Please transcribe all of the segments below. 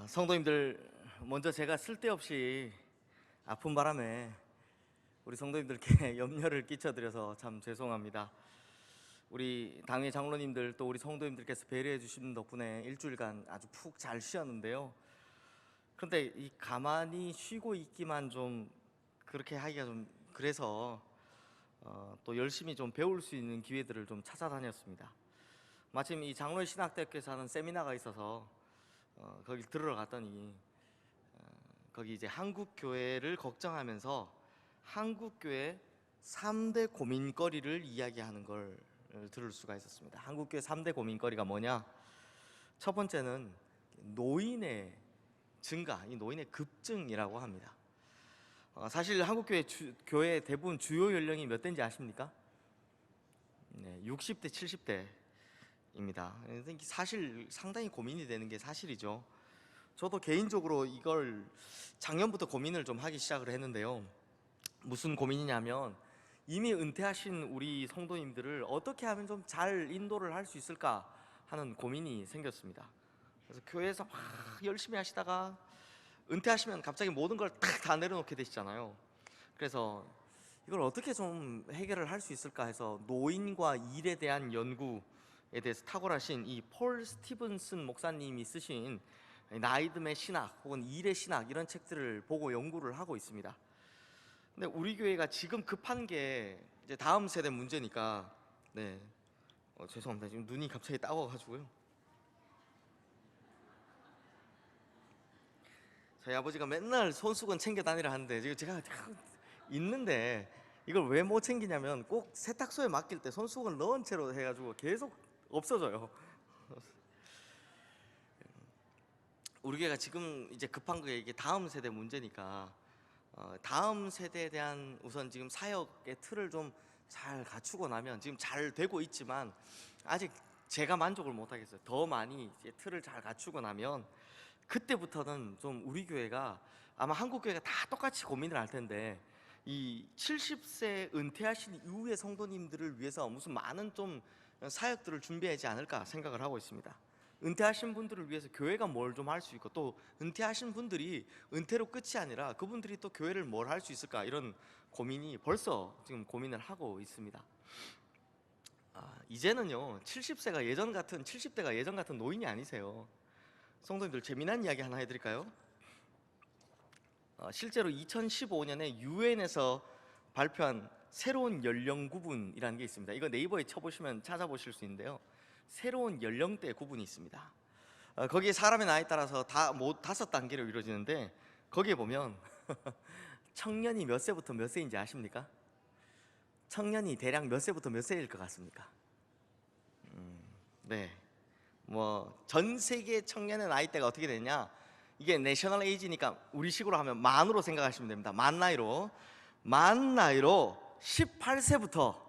성도님들, 먼저 제가 쓸데없이 아픈 바람에 우리 성도님들께 염려를 끼쳐드려서 참 죄송합니다. 우리 당회 장로님들 또 우리 성도님들께서 배려해 주시는 덕분에 일주일간 아주 푹 잘 쉬었는데요. 그런데 이 가만히 쉬고 있기만 좀 그렇게 하기가 좀 그래서 또 열심히 좀 배울 수 있는 기회들을 좀 찾아다녔습니다. 마침 이 장로의 신학대학교에서 하는 세미나가 있어서 거기 들으러 갔더니 거기 이제 한국 교회를 걱정하면서 한국 교회 3대 고민거리를 이야기하는 걸 들을 수가 있었습니다. 한국 교회 3대 고민거리가 뭐냐? 첫 번째는 노인의 증가, 이 노인의 급증이라고 합니다. 사실 한국 교회 대부분 주요 연령이 몇 대인지 아십니까? 네, 60대, 70대입니다. 사실 상당히 고민이 되는 게 사실이죠. 저도 개인적으로 이걸 작년부터 고민을 좀 하기 시작을 했는데요. 무슨 고민이냐면 이미 은퇴하신 우리 성도님들을 어떻게 하면 좀 잘 인도를 할 수 있을까 하는 고민이 생겼습니다. 그래서 교회에서 막 열심히 하시다가 은퇴하시면 갑자기 모든 걸 다 내려놓게 되시잖아요. 그래서 이걸 어떻게 좀 해결을 할 수 있을까 해서 노인과 일에 대한 연구에 대해서 탁월하신 이 폴 스티븐슨 목사님이 쓰신 나이듦의 신학 혹은 일의 신학 이런 책들을 보고 연구를 하고 있습니다. 근데 우리 교회가 지금 급한 게 이제 다음 세대 문제니까 죄송합니다. 지금 눈이 갑자기 따가워가지고요. 저희 아버지가 맨날 손수건 챙겨 다니라 하는데 지금 제가 있는데 이걸 왜 못 챙기냐면 꼭 세탁소에 맡길 때 손수건을 넣은 채로 해가지고 계속 없어져요. 우리 교회가 지금 이제 급한 게 이게 다음 세대 문제니까 다음 세대에 대한 우선 지금 사역의 틀을 좀 잘 갖추고 나면 지금 잘 되고 있지만 아직 제가 만족을 못 하겠어요. 더 많이 이제 틀을 잘 갖추고 나면 그때부터는 좀 우리 교회가 아마 한국 교회가 다 똑같이 고민을 할 텐데 이 70세 은퇴하신 이후의 성도님들을 위해서 무슨 많은 좀 사역들을 준비하지 않을까 생각을 하고 있습니다. 은퇴하신 분들을 위해서 교회가 뭘 좀 할 수 있고 또 은퇴하신 분들이 은퇴로 끝이 아니라 그분들이 또 교회를 뭘 할 수 있을까 이런 고민이 벌써 지금 고민을 하고 있습니다. 이제는요 70대가 예전 같은 노인이 아니세요. 성도님들 재미난 이야기 하나 해드릴까요? 실제로 2015년에 유엔에서 발표한 새로운 연령 구분이라는 게 있습니다. 이거 네이버에 쳐보시면 찾아보실 수 있는데요. 새로운 연령대 구분이 있습니다. 거기에 사람의 나이에 따라서 다 5단계로 이루어지는데 거기에 보면 청년이 몇 세부터 몇 세인지 아십니까? 청년이 대략 몇 세부터 몇 세일 것 같습니까? 네, 뭐 전 세계 청년의 나이대가 어떻게 되냐? 이게 내셔널 에이지니까 우리식으로 하면 만으로 생각하시면 됩니다. 만 나이로 18세부터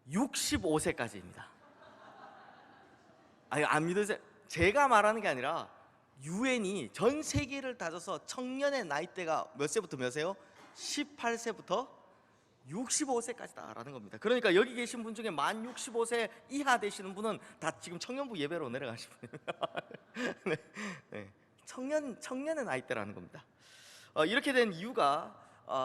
65세까지입니다. 아니, 안 믿으세요? 제가 말하는 게 아니라 유엔이 전 세계를 따져서 청년의 나이대가 몇 세부터 몇 세요? 18세부터 65세까지다라는 겁니다. 그러니까 여기 계신 분 중에 만 65세 이하 되시는 분은 다 지금 청년부 예배로 내려가시면 네, 네. 청년의 나이대라는 겁니다. 이렇게 된 이유가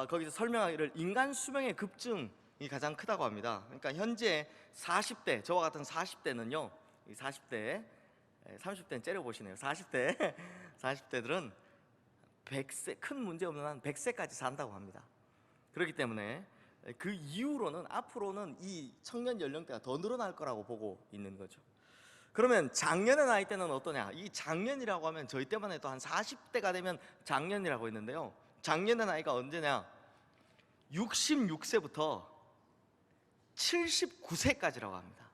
거기서 설명하기를 인간 수명의 급증이 가장 크다고 합니다. 그러니까 현재 40대, 저와 같은 40대는요 40대, 30대는 째려보시네요. 40대들은 100세, 큰 문제 없는 한 100세까지 산다고 합니다. 그렇기 때문에 그 이후로는 앞으로는 이 청년 연령대가 더 늘어날 거라고 보고 있는 거죠. 그러면 장년의 나이대는 어떠냐? 이 장년이라고 하면 저희 때만 해도 한 40대가 되면 장년이라고 했는데요. 장년의 나이가 언제냐? 66세부터 79세까지라고 합니다.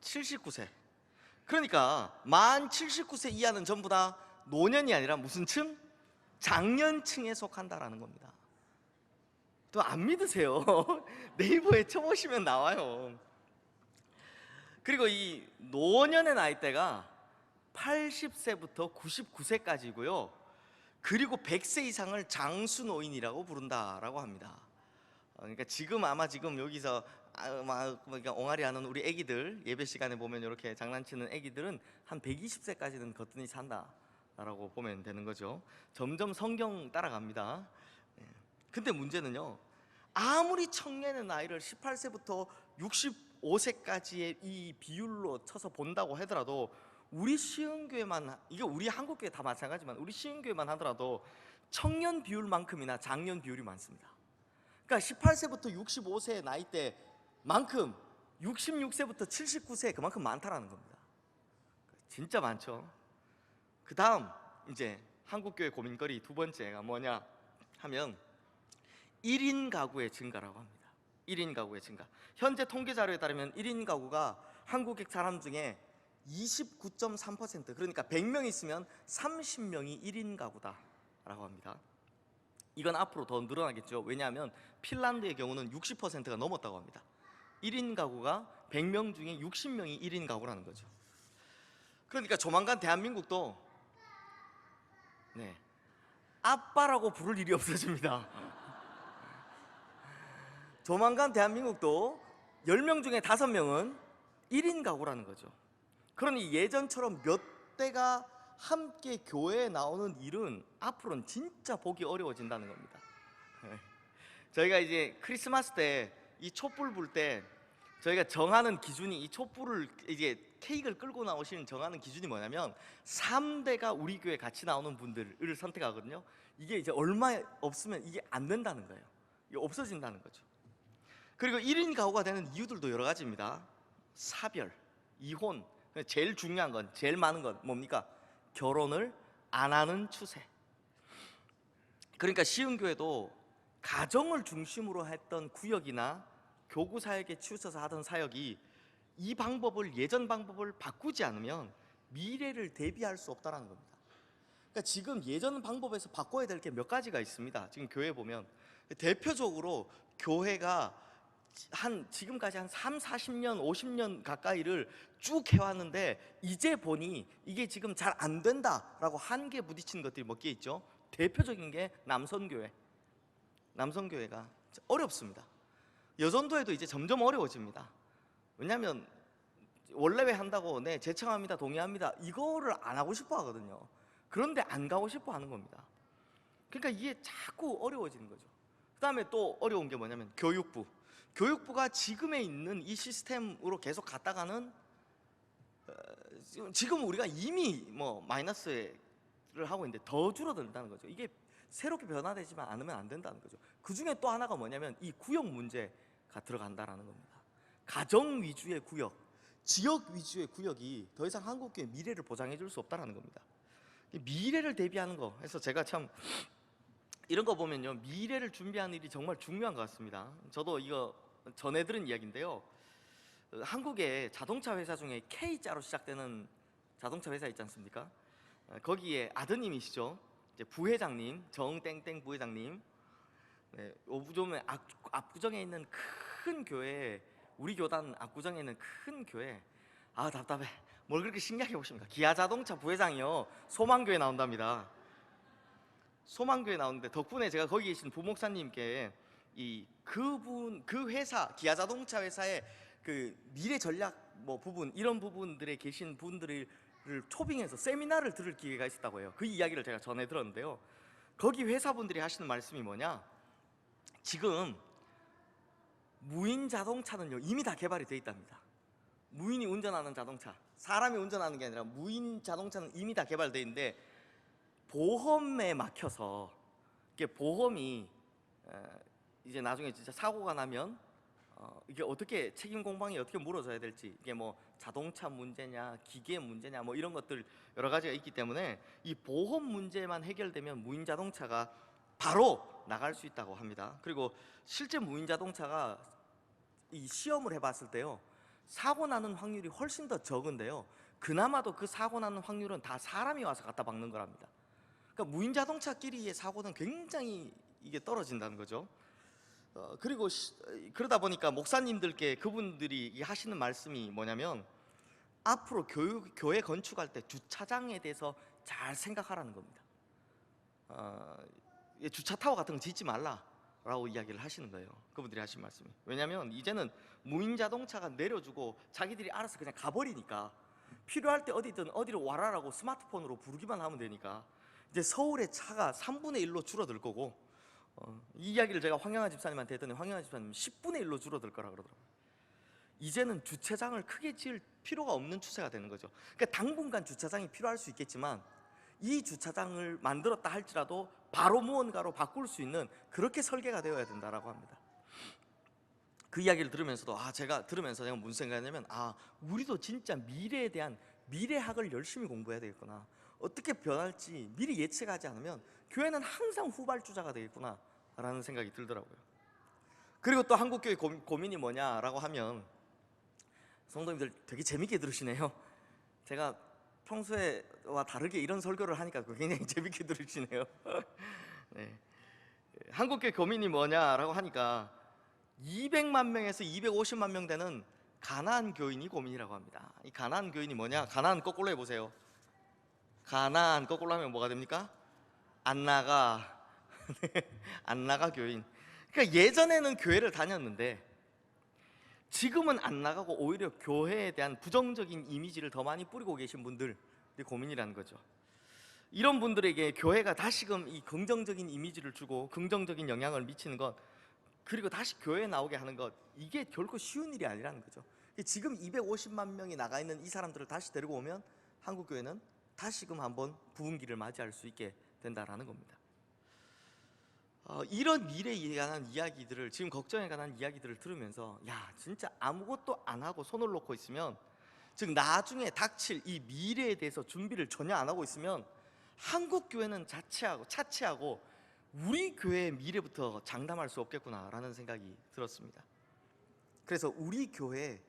79세. 그러니까 만 79세 이하는 전부 다 노년이 아니라 무슨 층? 장년층에 속한다라는 겁니다. 또 안 믿으세요? 네이버에 쳐보시면 나와요. 그리고 이 노년의 나이대가 80세부터 99세까지고요. 그리고 100세 이상을 장수노인이라고 부른다라고 합니다. 그러니까 아마 지금 여기서 그러니까 옹알이 하는 우리 애기들 예배 시간에 보면 이렇게 장난치는 애기들은 한 120세까지는 거뜬히 산다 라고 보면 되는 거죠. 점점 성경 따라갑니다. 근데 문제는요, 아무리 청년의 나이를 18세부터 65세까지의 이 비율로 쳐서 본다고 하더라도 우리 시흥교회만, 이게 우리 한국교회 다 마찬가지지만 우리 시흥교회만 하더라도 청년 비율만큼이나 장년 비율이 많습니다. 그러니까 18세부터 65세 나이대만큼 66세부터 79세 그만큼 많다라는 겁니다. 진짜 많죠. 그 다음 이제 한국교회 고민거리 두 번째가 뭐냐 하면 1인 가구의 증가라고 합니다. 1인 가구의 증가. 현재 통계 자료에 따르면 1인 가구가 한국의 사람 중에 29.3%, 그러니까 100명 있으면 30명이 1인 가구다라고 합니다. 이건 앞으로 더 늘어나겠죠. 왜냐하면 핀란드의 경우는 60%가 넘었다고 합니다. 1인 가구가 100명 중에 60명이 1인 가구라는 거죠. 그러니까 조만간 대한민국도 아빠라고 부를 일이 없어집니다. 조만간 대한민국도 10명 중에 5명은 1인 가구라는 거죠. 그러니 예전처럼 몇 대가 함께 교회에 나오는 일은 앞으로는 진짜 보기 어려워진다는 겁니다. 저희가 이제 크리스마스 때 이 촛불 불 때 저희가 정하는 기준이, 이 촛불을 이제 케이크를 끌고 나오시는 정하는 기준이 뭐냐면 3대가 우리 교회 같이 나오는 분들을 선택하거든요. 이게 이제 얼마 없으면 이게 안 된다는 거예요. 이게 없어진다는 거죠. 그리고 1인 가구가 되는 이유들도 여러 가지입니다. 사별, 이혼, 제일 중요한 건, 제일 많은 건 뭡니까? 결혼을 안 하는 추세. 그러니까 시흥교회도 가정을 중심으로 했던 구역이나 교구 사역에 치우쳐서 하던 사역이 이 방법을, 예전 방법을 바꾸지 않으면 미래를 대비할 수 없다는 겁니다. 그러니까 지금 예전 방법에서 바꿔야 될 게 몇 가지가 있습니다. 지금 교회 보면 대표적으로 교회가 지금까지 한 3, 40년, 50년 가까이를 쭉 해왔는데 이제 보니 이게 지금 잘 안 된다라고 한계에 부딪히는 것들이 몇 개 있죠. 대표적인 게 남성교회가 어렵습니다. 여전도에도 이제 점점 어려워집니다. 왜냐하면 원래회 한다고 네 제청합니다, 동의합니다 이거를 안 하고 싶어 하거든요. 그런데 안 가고 싶어 하는 겁니다. 그러니까 이게 자꾸 어려워지는 거죠. 그 다음에 또 어려운 게 뭐냐면 교육부가 지금에 있는 이 시스템으로 계속 갔다가는 지금 우리가 이미 뭐 마이너스를 하고 있는데 더 줄어든다는 거죠. 이게 새롭게 변화되지만 않으면 안 된다는 거죠. 그 중에 또 하나가 뭐냐면 이 구역 문제가 들어간다라는 겁니다. 가정 위주의 구역, 지역 위주의 구역이 더 이상 한국교회의 미래를 보장해 줄 수 없다는 겁니다. 미래를 대비하는 거, 그래서 제가 참 이런 거 보면요, 미래를 준비하는 일이 정말 중요한 것 같습니다. 저도 이거 전해 들은 이야기인데요, 한국의 자동차 회사 중에 K자로 시작되는 자동차 회사 있지 않습니까? 거기에 아드님이시죠, 이제 부회장님, 정땡땡 부회장님, 오부점의 압구정에 있는 큰 교회, 우리 교단 압구정에 있는 큰 교회, 아 답답해. 뭘 그렇게 신기하게 보십니까? 기아자동차 부회장이요, 소망교회 나온답니다. 소망교회 나오는데 덕분에 제가 거기 계신 부목사님께 그 회사, 기아자동차 회사의 그 미래 전략 뭐 부분, 이런 부분들에 계신 분들을 초빙해서 세미나를 들을 기회가 있었다고 해요. 그 이야기를 제가 전해 들었는데요, 거기 회사분들이 하시는 말씀이 뭐냐, 지금 무인 자동차는요 이미 다 개발이 돼 있답니다. 무인이 운전하는 자동차, 사람이 운전하는 게 아니라 무인 자동차는 이미 다 개발돼 있는데 보험에 막혀서, 이게 보험이 이제 나중에 진짜 사고가 나면 이게 어떻게 책임 공방이 어떻게 물어져야 될지, 이게 뭐 자동차 문제냐 기계 문제냐 뭐 이런 것들 여러 가지가 있기 때문에 이 보험 문제만 해결되면 무인 자동차가 바로 나갈 수 있다고 합니다. 그리고 실제 무인 자동차가 이 시험을 해봤을 때요, 사고 나는 확률이 훨씬 더 적은데요, 그나마도 그 사고 나는 확률은 다 사람이 와서 갖다 박는 거랍니다. 그러니까 무인 자동차끼리의 사고는 굉장히 이게 떨어진다는 거죠. 그리고 그러다 보니까 목사님들께 그분들이 하시는 말씀이 뭐냐면, 앞으로 교회 건축할 때 주차장에 대해서 잘 생각하라는 겁니다. 주차 타워 같은 거 짓지 말라라고 이야기를 하시는 거예요, 그분들이 하신 말씀이. 왜냐하면 이제는 무인 자동차가 내려주고 자기들이 알아서 그냥 가버리니까 필요할 때 어디든 어디로 와라라고 스마트폰으로 부르기만 하면 되니까 이제 서울의 차가 3분의 1로 줄어들 거고, 이 이야기를 제가 황영하 집사님한테 했더니 황영하 집사님 10분의 1로 줄어들 거라 그러더라고요. 이제는 주차장을 크게 지을 필요가 없는 추세가 되는 거죠. 그러니까 당분간 주차장이 필요할 수 있겠지만 이 주차장을 만들었다 할지라도 바로 무언가로 바꿀 수 있는 그렇게 설계가 되어야 된다라고 합니다. 그 이야기를 들으면서도 제가 무슨 생각했냐면 우리도 진짜 미래에 대한 미래학을 열심히 공부해야 되겠구나. 어떻게 변할지 미리 예측하지 않으면 교회는 항상 후발주자가 되겠구나 라는 생각이 들더라고요. 그리고 또 한국교회 고민이 뭐냐라고 하면, 성도님들 되게 재밌게 들으시네요. 제가 평소에와 다르게 이런 설교를 하니까 굉장히 재밌게 들으시네요. 네. 한국교회 고민이 뭐냐라고 하니까 200만 명에서 250만 명 되는 가나안 교인이 고민이라고 합니다. 이 가나안 교인이 뭐냐? 가나안 거꾸로 해보세요. 가나안 거꾸로 하면 뭐가 됩니까? 안 나가. 안 나가 교인. 그러니까 예전에는 교회를 다녔는데 지금은 안 나가고 오히려 교회에 대한 부정적인 이미지를 더 많이 뿌리고 계신 분들이 고민이라는 거죠. 이런 분들에게 교회가 다시금 이 긍정적인 이미지를 주고 긍정적인 영향을 미치는 것, 그리고 다시 교회에 나오게 하는 것, 이게 결코 쉬운 일이 아니라는 거죠. 지금 250만 명이 나가 있는 이 사람들을 다시 데리고 오면 한국교회는 다시금 한번 부흥기를 맞이할 수 있게 된다라는 겁니다. 이런 미래에 관한 이야기들을, 지금 걱정에 관한 이야기들을 들으면서 진짜 아무것도 안 하고 손을 놓고 있으면, 즉 나중에 닥칠 이 미래에 대해서 준비를 전혀 안 하고 있으면 한국교회는 차치하고 우리 교회의 미래부터 장담할 수 없겠구나라는 생각이 들었습니다. 그래서 우리 교회의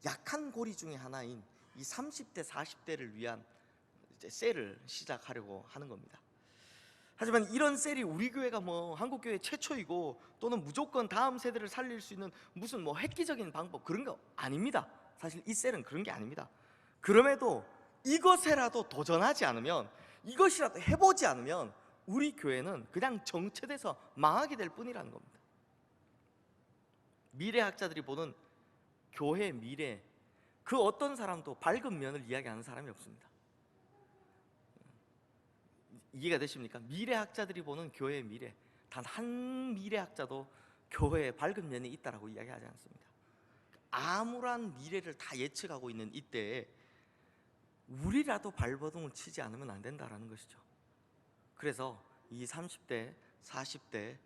약한 고리 중에 하나인 이 30대 40대를 위한 이제 셀을 시작하려고 하는 겁니다. 하지만 이런 셀이 우리 교회가 한국교회 최초이고 또는 무조건 다음 세대를 살릴 수 있는 무슨 획기적인 방법, 그런 거 아닙니다. 사실 이 셀은 그런 게 아닙니다. 그럼에도 이것에라도 도전하지 않으면, 이것이라도 해보지 않으면 우리 교회는 그냥 정체돼서 망하게 될 뿐이라는 겁니다. 미래학자들이 보는 교회의 미래, 그 어떤 사람도 밝은 면을 이야기하는 사람이 없습니다. 이해가 되십니까? 미래학자들이 보는 교회의 미래, 단 한 미래학자도 교회에 밝은 면이 있다라고 이야기하지 않습니다. 암울한 미래를 다 예측하고 있는 이때에 우리라도 발버둥을 치지 않으면 안 된다라는 것이죠. 그래서 이 30대, 40대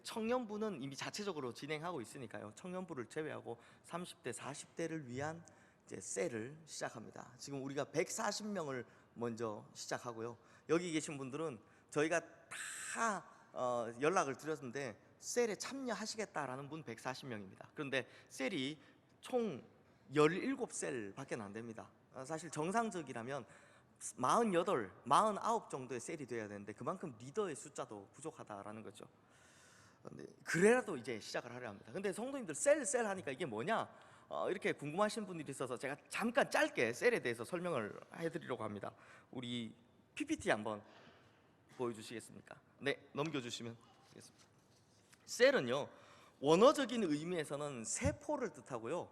청년부는 이미 자체적으로 진행하고 있으니까요. 청년부를 제외하고 30대, 40대를 위한 이제 셀을 시작합니다. 지금 우리가 140명을 먼저 시작하고요. 여기 계신 분들은 저희가 다 연락을 드렸는데 셀에 참여하시겠다라는 분 140명입니다. 그런데 셀이 총 17셀 밖에 안 됩니다. 사실 정상적이라면 48, 49 정도의 셀이 돼야 되는데 그만큼 리더의 숫자도 부족하다라는 거죠. 그래라도 이제 시작을 하려 합니다. 근데 성도님들 셀 하니까 이게 뭐냐? 이렇게 궁금하신 분들이 있어서 제가 잠깐 짧게 셀에 대해서 설명을 해드리려고 합니다. 우리 PPT 한번 보여주시겠습니까? 네, 넘겨주시면 되겠습니다. 셀은요, 원어적인 의미에서는 세포를 뜻하고요,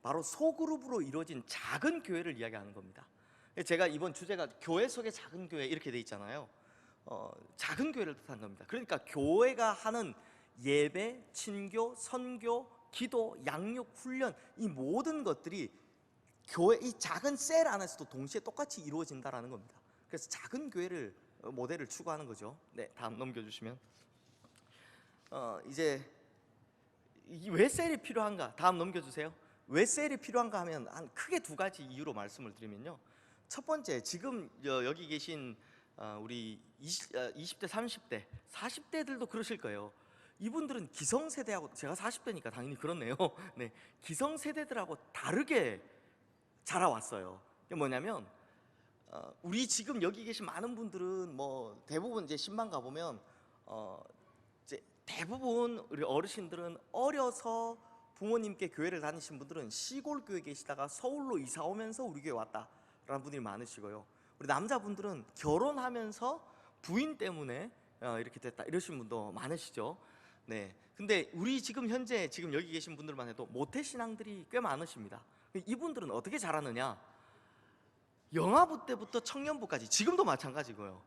바로 소그룹으로 이루어진 작은 교회를 이야기하는 겁니다. 제가 이번 주제가 교회 속의 작은 교회 이렇게 돼 있잖아요. 작은 교회를 뜻하는 겁니다. 그러니까 교회가 하는 예배, 친교, 선교, 기도, 양육, 훈련, 이 모든 것들이 교회 이 작은 셀 안에서도 동시에 똑같이 이루어진다라는 겁니다. 그래서 작은 교회를 모델을 추구하는 거죠. 네, 다음 넘겨주시면 이제 왜 셀이 필요한가? 다음 넘겨주세요. 왜 셀이 필요한가 하면 크게 두 가지 이유로 말씀을 드리면요. 첫 번째, 지금 여기 계신 우리 20대, 30대, 40대들도 그러실 거예요. 이분들은 기성세대하고, 제가 40대니까 당연히 그렇네요. 네, 기성세대들하고 다르게 자라왔어요. 이게 뭐냐면 우리 지금 여기 계신 많은 분들은 대부분 이제 신방 가보면 이제 대부분 우리 어르신들은 어려서 부모님께 교회를 다니신 분들은 시골 교회 계시다가 서울로 이사 오면서 우리 교회 왔다라는 분들이 많으시고요. 우리 남자분들은 결혼하면서 부인 때문에 이렇게 됐다 이러신 분도 많으시죠. 네. 근데 우리 지금 현재 지금 여기 계신 분들만 해도 모태신앙들이 꽤 많으십니다. 이분들은 어떻게 자라느냐? 영아부 때부터 청년부까지 지금도 마찬가지고요.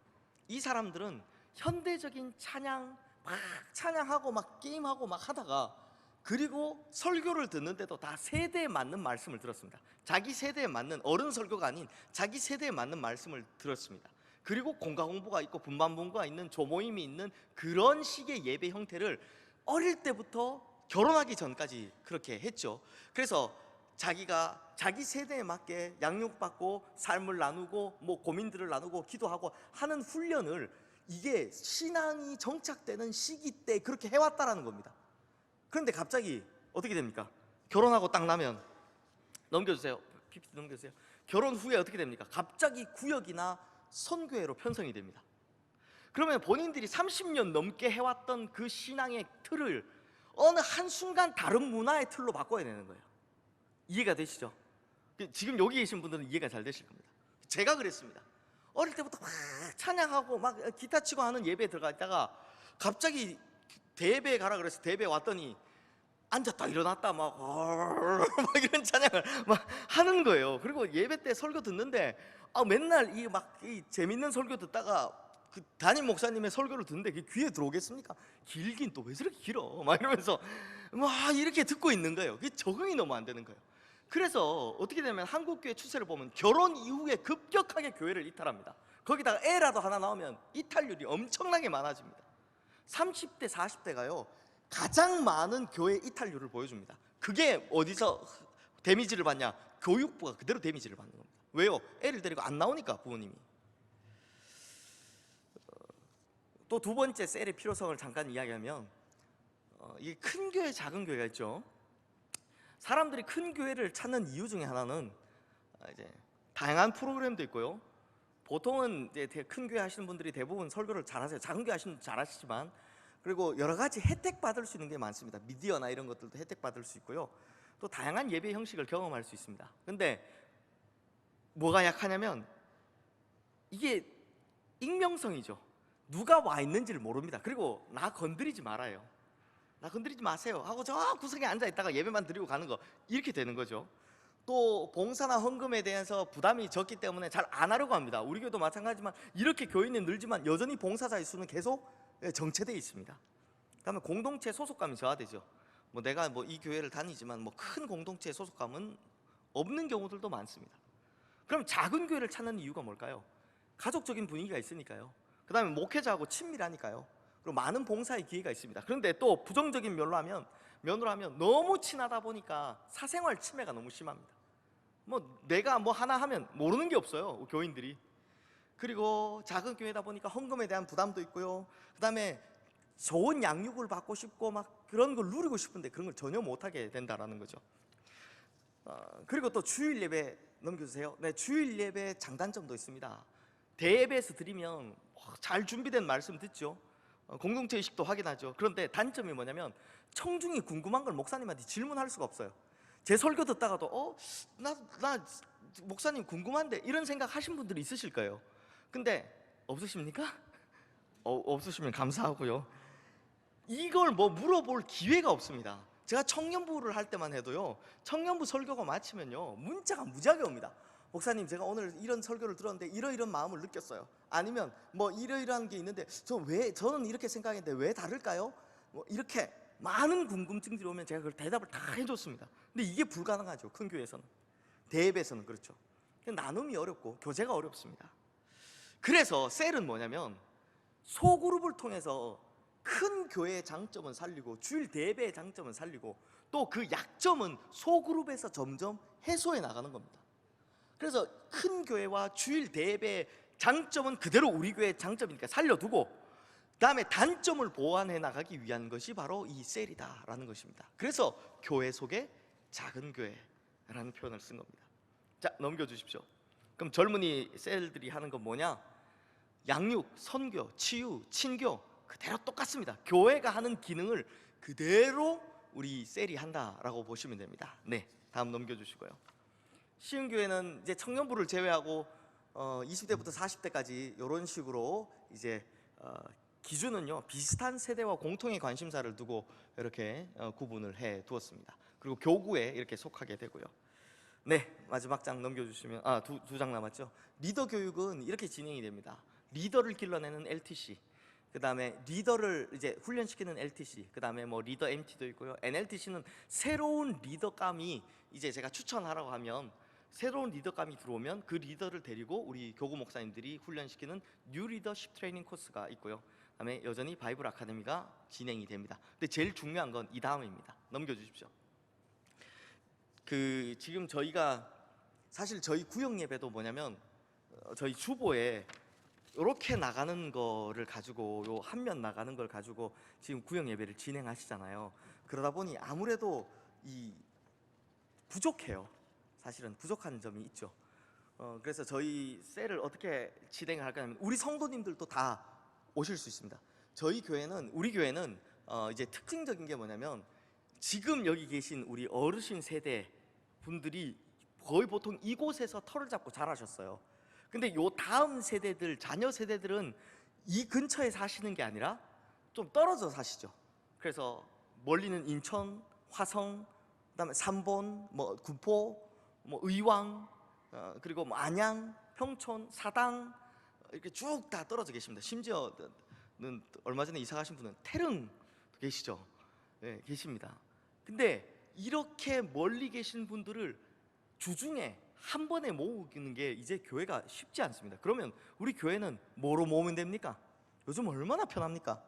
이 사람들은 현대적인 찬양 막 찬양하고 막 게임하고 막 하다가, 그리고 설교를 듣는데도 다 세대에 맞는 말씀을 들었습니다. 자기 세대에 맞는, 어른 설교가 아닌 자기 세대에 맞는 말씀을 들었습니다. 그리고 공과 공부가 있고 분반분부가 있는 조모임이 있는 그런 식의 예배 형태를 어릴 때부터 결혼하기 전까지 그렇게 했죠. 그래서 자기가 자기 세대에 맞게 양육받고 삶을 나누고 뭐 고민들을 나누고 기도하고 하는 훈련을, 이게 신앙이 정착되는 시기 때 그렇게 해왔다라는 겁니다. 그런데 갑자기 어떻게 됩니까? 결혼하고 딱 나면, 넘겨주세요. PPT 넘겨주세요. 결혼 후에 어떻게 됩니까? 갑자기 구역이나 선교회로 편성이 됩니다. 그러면 본인들이 30년 넘게 해왔던 그 신앙의 틀을 어느 한순간 다른 문화의 틀로 바꿔야 되는 거예요. 이해가 되시죠? 지금 여기 계신 분들은 이해가 잘 되실 겁니다. 제가 그랬습니다. 어릴 때부터 막 찬양하고 막 기타 치고 하는 예배에 들어가 있다가 갑자기 대예배에 가라 그래서 대예배에 왔더니 앉았다 일어났다 막 이런 찬양을 막 하는 거예요. 그리고 예배 때 설교 듣는데 맨날 이 재밌는 설교 듣다가 그 담임 목사님의 설교를 듣는데 그게 귀에 들어오겠습니까? 길긴 또 왜 저렇게 길어? 막 이러면서 막 이렇게 듣고 있는 거예요. 그게 적응이 너무 안 되는 거예요. 그래서 어떻게 되면 한국교회 추세를 보면 결혼 이후에 급격하게 교회를 이탈합니다. 거기다가 애라도 하나 나오면 이탈률이 엄청나게 많아집니다. 30대 40대가요 가장 많은 교회 이탈률을 보여줍니다. 그게 어디서 데미지를 받냐? 교육부가 그대로 데미지를 받는 겁니다. 왜요? 애를 데리고 안 나오니까 부모님이. 또 두 번째 셀의 필요성을 잠깐 이야기하면, 이게 큰 교회 작은 교회가 있죠. 사람들이 큰 교회를 찾는 이유 중에 하나는 이제 다양한 프로그램도 있고요. 보통은 이제 큰 교회 하시는 분들이 대부분 설교를 잘하세요. 작은 교회 하시는 분도 잘하시지만, 그리고 여러 가지 혜택 받을 수 있는 게 많습니다. 미디어나 이런 것들도 혜택 받을 수 있고요. 또 다양한 예배 형식을 경험할 수 있습니다. 근데 뭐가 약하냐면 이게 익명성이죠. 누가 와 있는지를 모릅니다. 그리고 나 건드리지 말아요. 나 건드리지 마세요 하고 저 구석에 앉아 있다가 예배만 드리고 가는 거, 이렇게 되는 거죠. 또 봉사나 헌금에 대해서 부담이 적기 때문에 잘 안 하려고 합니다. 우리 교회도 마찬가지지만 이렇게 교인이 늘지만 여전히 봉사자의 수는 계속 정체되어 있습니다. 그다음에 공동체 소속감이 저하되죠. 내가 이 교회를 다니지만 큰 공동체의 소속감은 없는 경우들도 많습니다. 그럼 작은 교회를 찾는 이유가 뭘까요? 가족적인 분위기가 있으니까요. 그 다음에 목회자하고 친밀하니까요. 그리고 많은 봉사의 기회가 있습니다. 그런데 또 부정적인 면으로 하면 너무 친하다 보니까 사생활 침해가 너무 심합니다. 내가 하나 하면 모르는 게 없어요, 교인들이. 그리고 작은 교회다 보니까 헌금에 대한 부담도 있고요. 그 다음에 좋은 양육을 받고 싶고 막 그런 걸 누리고 싶은데 그런 걸 전혀 못하게 된다라는 거죠. 그리고 또 주일 예배 넘겨주세요. 네, 주일 예배 장단점도 있습니다. 대예배에서 드리면 잘 준비된 말씀 듣죠. 공동체 의식도 확인하죠. 그런데 단점이 뭐냐면 청중이 궁금한 걸 목사님한테 질문할 수가 없어요. 제 설교 듣다가도 나 목사님 궁금한데 이런 생각 하신 분들이 있으실 거예요. 근데 없으십니까? 없으시면 감사하고요. 이걸 물어볼 기회가 없습니다. 제가 청년부를 할 때만 해도요, 청년부 설교가 마치면요 문자가 무지하게 옵니다. 목사님, 제가 오늘 이런 설교를 들었는데 이러이런 마음을 느꼈어요. 아니면 이러이러한 게 있는데 저는 이렇게 생각했는데 왜 다를까요? 이렇게 많은 궁금증들이 오면 제가 그걸 대답을 다 해줬습니다. 근데 이게 불가능하죠, 큰 교회에서는. 대예배에서는 그렇죠. 나눔이 어렵고 교제가 어렵습니다. 그래서 셀은 뭐냐면 소그룹을 통해서 큰 교회의 장점은 살리고 주일 대예배의 장점은 살리고 또 그 약점은 소그룹에서 점점 해소해 나가는 겁니다. 그래서 큰 교회와 주일 대예배의 장점은 그대로 우리 교회의 장점이니까 살려두고, 그 다음에 단점을 보완해 나가기 위한 것이 바로 이 셀이다라는 것입니다. 그래서 교회 속의 작은 교회라는 표현을 쓴 겁니다. 자, 넘겨주십시오. 그럼 젊은이 셀들이 하는 건 뭐냐? 양육, 선교, 치유, 친교 그대로 똑같습니다. 교회가 하는 기능을 그대로 우리 셀이 한다라고 보시면 됩니다. 네, 다음 넘겨주시고요. 시흥교회는 이제 청년부를 제외하고 20대부터 40대까지 이런 식으로 이제 기준은요 비슷한 세대와 공통의 관심사를 두고 이렇게 구분을 해 두었습니다. 그리고 교구에 이렇게 속하게 되고요. 네, 마지막 장 넘겨주시면 두 장 남았죠. 리더 교육은 이렇게 진행이 됩니다. 리더를 길러내는 LTC, 그 다음에 리더를 이제 훈련시키는 LTC, 그 다음에 뭐 리더 MT도 있고요. NLTC는 새로운 리더감이 이제 제가 추천하라고 하면 새로운 리더감이 들어오면 그 리더를 데리고 우리 교구 목사님들이 훈련시키는 뉴 리더십 트레이닝 코스가 있고요. 그다음에 여전히 바이블 아카데미가 진행이 됩니다. 근데 제일 중요한 건 이 다음입니다. 넘겨주십시오. 지금 저희가 사실 저희 구역 예배도 뭐냐면 저희 주보에 이렇게 나가는 거를 가지고 요 한 면 나가는 걸 가지고 지금 구역 예배를 진행하시잖아요. 그러다 보니 아무래도 부족해요. 사실은 부족한 점이 있죠. 그래서 저희 셀을 어떻게 진행을 할까 하면 우리 성도님들도 다 오실 수 있습니다. 우리 교회는 이제 특징적인 게 뭐냐면 지금 여기 계신 우리 어르신 세대 분들이 거의 보통 이곳에서 터를 잡고 자라셨어요. 근데 요 다음 세대들, 자녀 세대들은 이 근처에 사시는 게 아니라 좀 떨어져 사시죠. 그래서 멀리는 인천, 화성, 그다음에 삼본, 뭐 구포, 뭐 의왕, 그리고 뭐 안양, 평촌, 사당 이렇게 쭉 다 떨어져 계십니다. 심지어는 얼마 전에 이사 가신 분은 태릉 계시죠. 네, 계십니다. 근데 이렇게 멀리 계신 분들을 주중에 한 번에 모으는 게 이제 교회가 쉽지 않습니다. 그러면 우리 교회는 뭐로 모으면 됩니까? 요즘 얼마나 편합니까?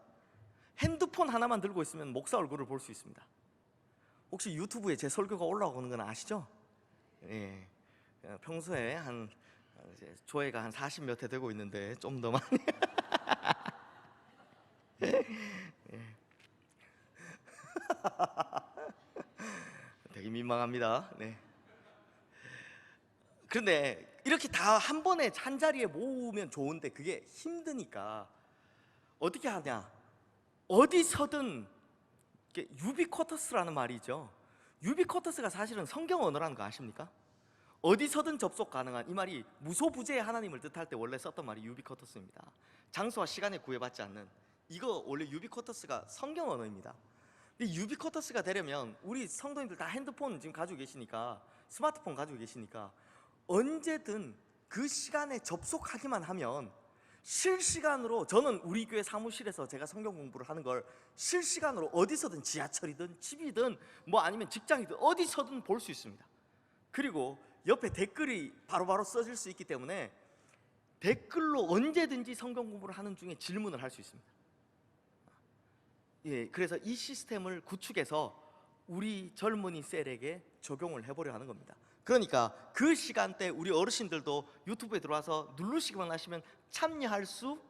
핸드폰 하나만 들고 있으면 목사 얼굴을 볼 수 있습니다. 혹시 유튜브에 제 설교가 올라오는 건 아시죠? 예. 평소에 이제 조회가 한 40몇 회 되고 있는데 좀 더 많이 예. 되게 민망합니다. 네. 그런데 이렇게 다 한 번에 한 자리에 모으면 좋은데 그게 힘드니까 어떻게 하냐? 어디서든 유비쿼터스라는 말이 있죠. 유비쿼터스가 사실은 성경 언어라는 거 아십니까? 어디서든 접속 가능한, 이 말이 무소부재의 하나님을 뜻할 때 원래 썼던 말이 유비쿼터스입니다. 장소와 시간에 구애받지 않는, 이거 원래 유비쿼터스가 성경 언어입니다. 근데 유비쿼터스가 되려면 우리 성도님들 다 핸드폰 지금 가지고 계시니까, 스마트폰 가지고 계시니까 언제든 그 시간에 접속하기만 하면 실시간으로, 저는 우리 교회 사무실에서 제가 성경 공부를 하는 걸 실시간으로 어디서든, 지하철이든 집이든 뭐 아니면 직장이든 어디서든 볼 수 있습니다. 그리고 옆에 댓글이 바로바로 써질 수 있기 때문에 댓글로 언제든지 성경 공부를 하는 중에 질문을 할 수 있습니다. 예, 그래서 이 시스템을 구축해서 우리 젊은이 셀에게 적용을 해보려 하는 겁니다. 그러니까 그 시간대 우리 어르신들도 유튜브에 들어와서 누르시기만 하시면 참여할 수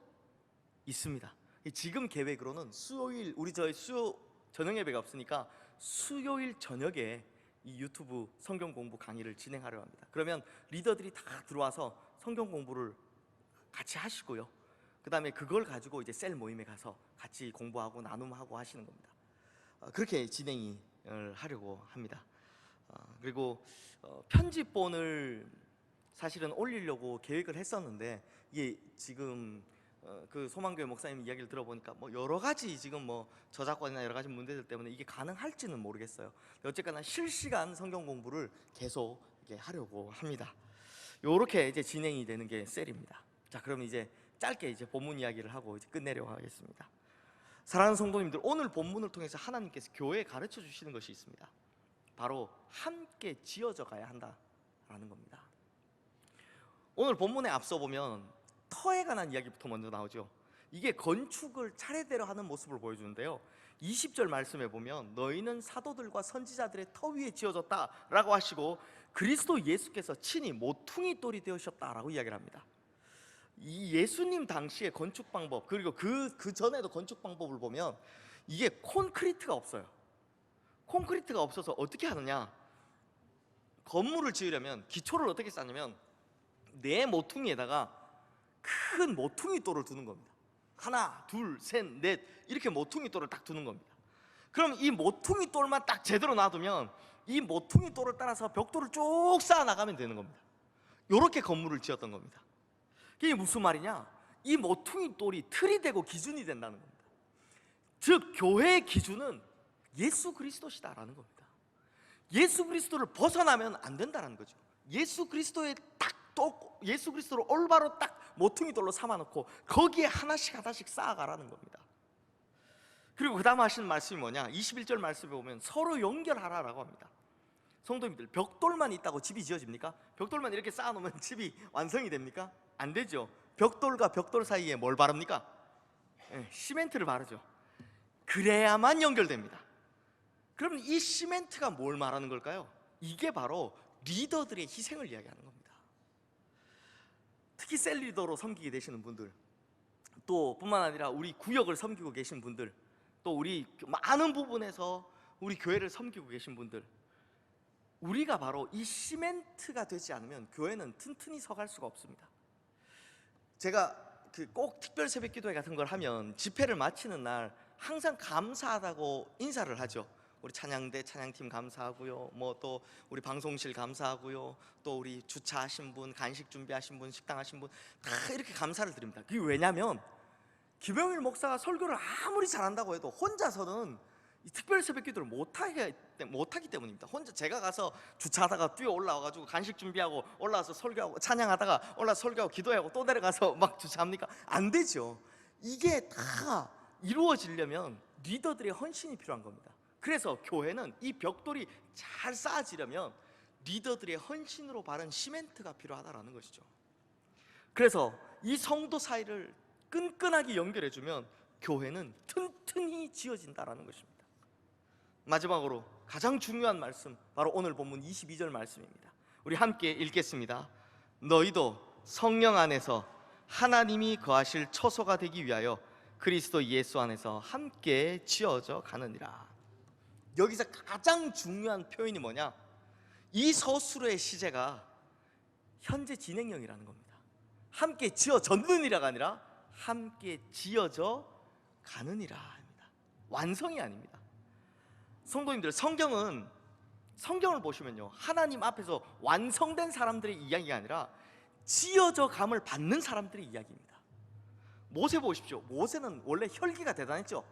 있습니다. 지금 계획으로는 수요일, 저희 수요 저녁 예배가 없으니까 수요일 저녁에 이 유튜브 성경 공부 강의를 진행하려 합니다. 그러면 리더들이 다 들어와서 성경 공부를 같이 하시고요. 그 다음에 그걸 가지고 이제 셀 모임에 가서 같이 공부하고 나눔하고 하시는 겁니다. 그렇게 진행을 하려고 합니다. 그리고 편집본을 사실은 올리려고 계획을 했었는데 이게 지금 그 소망교회 목사님 이야기를 들어보니까 뭐 여러 가지 지금 뭐 저작권이나 여러 가지 문제들 때문에 이게 가능할지는 모르겠어요. 어쨌거나 실시간 성경 공부를 계속 이렇게 하려고 합니다. 요렇게 이제 진행이 되는 게 셀입니다. 자, 그럼 이제 짧게 이제 본문 이야기를 하고 이제 끝내려고 하겠습니다. 사랑하는 성도님들, 오늘 본문을 통해서 하나님께서 교회에 가르쳐 주시는 것이 있습니다. 바로 함께 지어져 가야 한다라는 겁니다. 오늘 본문에 앞서 보면 터에 관한 이야기부터 먼저 나오죠. 이게 건축을 차례대로 하는 모습을 보여주는데요. 20절 말씀에 보면 너희는 사도들과 선지자들의 터 위에 지어졌다라고 하시고 그리스도 예수께서 친히 모퉁이 돌이 되으셨다라고 이야기를 합니다. 이 예수님 당시의 건축 방법, 그리고 그 전에도 건축 방법을 보면 이게 콘크리트가 없어요. 콘크리트가 없어서 어떻게 하느냐? 건물을 지으려면 기초를 어떻게 쌓냐면 네 모퉁이에다가 큰 모퉁이 돌을 두는 겁니다. 하나, 둘, 셋, 넷 이렇게 모퉁이 돌을 딱 두는 겁니다. 그럼 이 모퉁이 돌만 딱 제대로 놔두면 이 모퉁이 돌을 따라서 벽돌을 쭉 쌓아 나가면 되는 겁니다. 이렇게 건물을 지었던 겁니다. 이게 무슨 말이냐? 이 모퉁이 돌이 틀이 되고 기준이 된다는 겁니다. 즉 교회의 기준은 예수 그리스도시다라는 겁니다. 예수 그리스도를 벗어나면 안 된다는 거죠. 예수 그리스도에 예수 그리스도를 올바로 딱 모퉁이 돌로 삼아놓고 거기에 하나씩 하나씩 쌓아가라는 겁니다. 그리고 그 다음 하시는 말씀이 뭐냐, 21절 말씀에 보면 서로 연결하라라고 합니다. 성도님들, 벽돌만 있다고 집이 지어집니까? 벽돌만 이렇게 쌓아놓으면 집이 완성이 됩니까? 안 되죠. 벽돌과 벽돌 사이에 뭘 바릅니까? 시멘트를 바르죠. 그래야만 연결됩니다. 그럼 이 시멘트가 뭘 말하는 걸까요? 이게 바로 리더들의 희생을 이야기하는 겁니다. 특히 셀 리더로 섬기게 되시는 분들, 또 뿐만 아니라 우리 구역을 섬기고 계신 분들, 또 우리 많은 부분에서 우리 교회를 섬기고 계신 분들, 우리가 바로 이 시멘트가 되지 않으면 교회는 튼튼히 서갈 수가 없습니다. 제가 꼭 특별 새벽 기도회 같은 걸 하면 집회를 마치는 날 항상 감사하다고 인사를 하죠. 우리 찬양대 찬양팀 감사하고요, 뭐 또 우리 방송실 감사하고요, 또 우리 주차하신 분, 간식 준비하신 분, 식당 하신 분 다 이렇게 감사를 드립니다. 그게 왜냐면 김영일 목사가 설교를 아무리 잘한다고 해도 혼자서는 이 특별 새벽 기도를 못하기 때문입니다. 혼자 제가 가서 주차하다가 뛰어 올라와가지고 간식 준비하고 올라와서 설교하고 찬양하다가 올라와서 설교하고 기도하고 또 내려가서 막 주차합니까? 안 되죠. 이게 다 이루어지려면 리더들의 헌신이 필요한 겁니다. 그래서 교회는 이 벽돌이 잘 쌓아지려면 리더들의 헌신으로 바른 시멘트가 필요하다라는 것이죠. 그래서 이 성도 사이를 끈끈하게 연결해주면 교회는 튼튼히 지어진다라는 것입니다. 마지막으로 가장 중요한 말씀, 바로 오늘 본문 22절 말씀입니다. 우리 함께 읽겠습니다. 너희도 성령 안에서 하나님이 거하실 처소가 되기 위하여 그리스도 예수 안에서 함께 지어져 가느니라. 여기서 가장 중요한 표현이 뭐냐, 이 서술의 시제가 현재 진행형이라는 겁니다. 함께 지어졌느니라가 아니라 함께 지어져 가느니라 합니다. 완성이 아닙니다. 성도님들, 성경을 보시면요, 하나님 앞에서 완성된 사람들의 이야기가 아니라 지어져 감을 받는 사람들의 이야기입니다. 모세 보십시오. 모세는 원래 혈기가 대단했죠.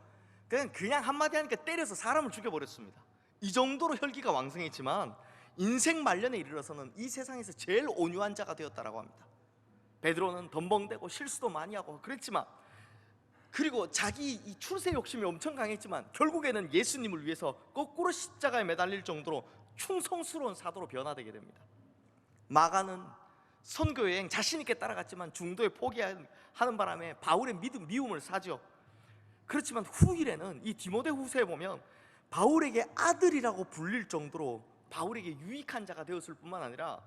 그냥 한마디 하니까 때려서 사람을 죽여버렸습니다. 이 정도로 혈기가 왕성했지만 인생 말년에 이르러서는 이 세상에서 제일 온유한 자가 되었다라고 합니다. 베드로는 덤벙대고 실수도 많이 하고 그랬지만, 그리고 자기 이 출세 욕심이 엄청 강했지만 결국에는 예수님을 위해서 거꾸로 십자가에 매달릴 정도로 충성스러운 사도로 변화되게 됩니다. 마가는 선교 여행 자신 있게 따라갔지만 중도에 포기하는 바람에 바울의 미움을 사죠. 그렇지만 후일에는 이 디모데 후서에 보면 바울에게 아들이라고 불릴 정도로 바울에게 유익한 자가 되었을 뿐만 아니라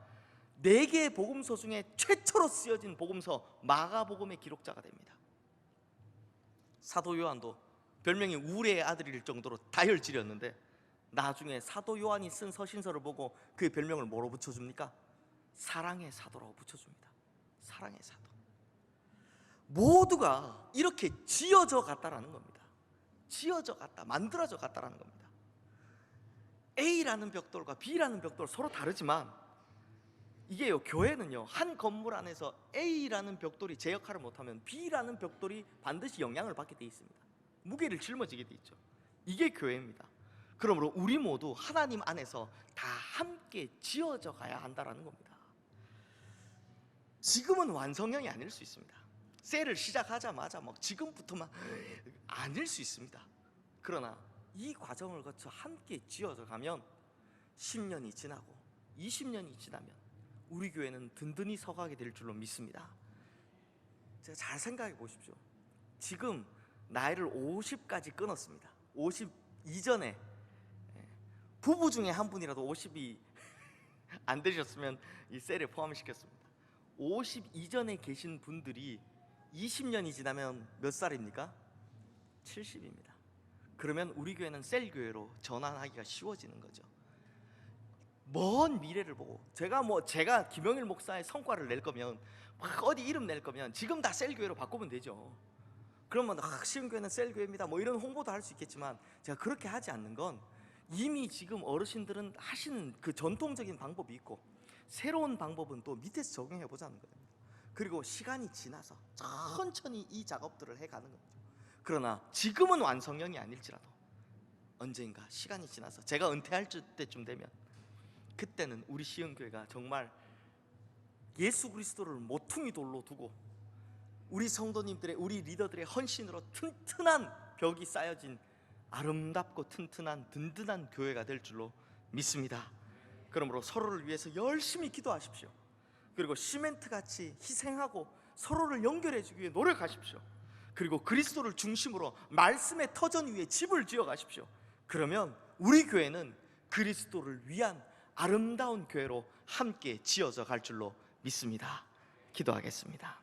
4개의 복음서 중에 최초로 쓰여진 복음서 마가복음의 기록자가 됩니다. 사도 요한도 별명이 우레의 아들일 정도로 다혈질이었는데 나중에 사도 요한이 쓴 서신서를 보고 그의 별명을 뭐로 붙여줍니까? 사랑의 사도라고 붙여줍니다. 사랑의 사도. 모두가 이렇게 지어져 갔다라는 겁니다. 지어져 갔다, 만들어져 갔다라는 겁니다. A라는 벽돌과 B라는 벽돌 서로 다르지만 이게요, 교회는요, 한 건물 안에서 A라는 벽돌이 제 역할을 못하면 B라는 벽돌이 반드시 영향을 받게 돼 있습니다. 무게를 짊어지게 돼 있죠. 이게 교회입니다. 그러므로 우리 모두 하나님 안에서 다 함께 지어져 가야 한다라는 겁니다. 지금은 완성형이 아닐 수 있습니다. 셀을 시작하자마자 지금부터만 아닐 수 있습니다. 그러나 이 과정을 거쳐 함께 지어져 가면 10년이 지나고 20년이 지나면 우리 교회는 든든히 서가게 될 줄로 믿습니다. 제가 잘 생각해 보십시오. 지금 나이를 50까지 끊었습니다. 50 이전에 부부 중에 한 분이라도 50이 안 되셨으면 이 셀에 포함시켰습니다. 50 이전에 계신 분들이 20년이 지나면 몇 살입니까? 70입니다. 그러면 우리 교회는 셀 교회로 전환하기가 쉬워지는 거죠. 먼 미래를 보고 제가 김영일 목사의 성과를 낼 거면 어디 이름 낼 거면 지금 다 셀 교회로 바꾸면 되죠. 그러면 시흥교회는 셀 교회입니다 이런 홍보도 할 수 있겠지만, 제가 그렇게 하지 않는 건 이미 지금 어르신들은 하시는 그 전통적인 방법이 있고 새로운 방법은 또 밑에서 적용해 보자는 거예요. 그리고 시간이 지나서 천천히 이 작업들을 해가는 거죠. 그러나 지금은 완성형이 아닐지라도 언젠가 시간이 지나서 제가 은퇴할 때쯤 되면, 그때는 우리 시흥교회가 정말 예수 그리스도를 모퉁이 돌로 두고 우리 성도님들의, 우리 리더들의 헌신으로 튼튼한 벽이 쌓여진 아름답고 튼튼한 든든한 교회가 될 줄로 믿습니다. 그러므로 서로를 위해서 열심히 기도하십시오. 그리고 시멘트같이 희생하고 서로를 연결해 주기 위해 노력하십시오. 그리고 그리스도를 중심으로 말씀의 터전 위에 집을 지어 가십시오. 그러면 우리 교회는 그리스도를 위한 아름다운 교회로 함께 지어져 갈 줄로 믿습니다. 기도하겠습니다.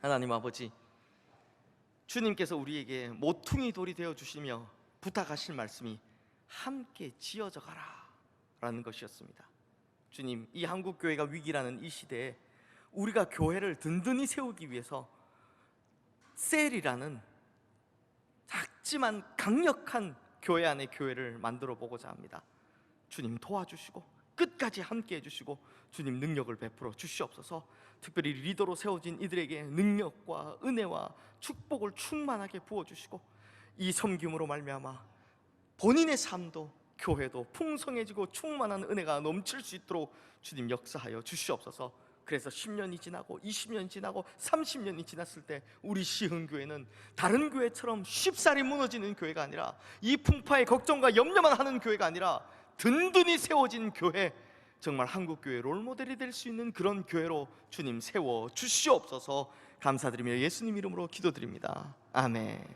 하나님 아버지, 주님께서 우리에게 모퉁이 돌이 되어 주시며 부탁하실 말씀이 함께 지어져 가라 라는 것이었습니다. 주님, 이 한국교회가 위기라는 이 시대에 우리가 교회를 든든히 세우기 위해서 셀이라는 작지만 강력한 교회 안의 교회를 만들어 보고자 합니다. 주님 도와주시고 끝까지 함께 해주시고 주님 능력을 베풀어 주시옵소서. 특별히 리더로 세워진 이들에게 능력과 은혜와 축복을 충만하게 부어주시고 이 섬김으로 말미암아 본인의 삶도 교회도 풍성해지고 충만한 은혜가 넘칠 수 있도록 주님 역사하여 주시옵소서. 그래서 10년이 지나고 20년이 지나고 30년이 지났을 때 우리 시흥교회는 다른 교회처럼 쉽사리 무너지는 교회가 아니라 이 풍파의 걱정과 염려만 하는 교회가 아니라 든든히 세워진 교회, 정말 한국교회 롤모델이 될 수 있는 그런 교회로 주님 세워 주시옵소서. 감사드리며 예수님 이름으로 기도드립니다. 아멘.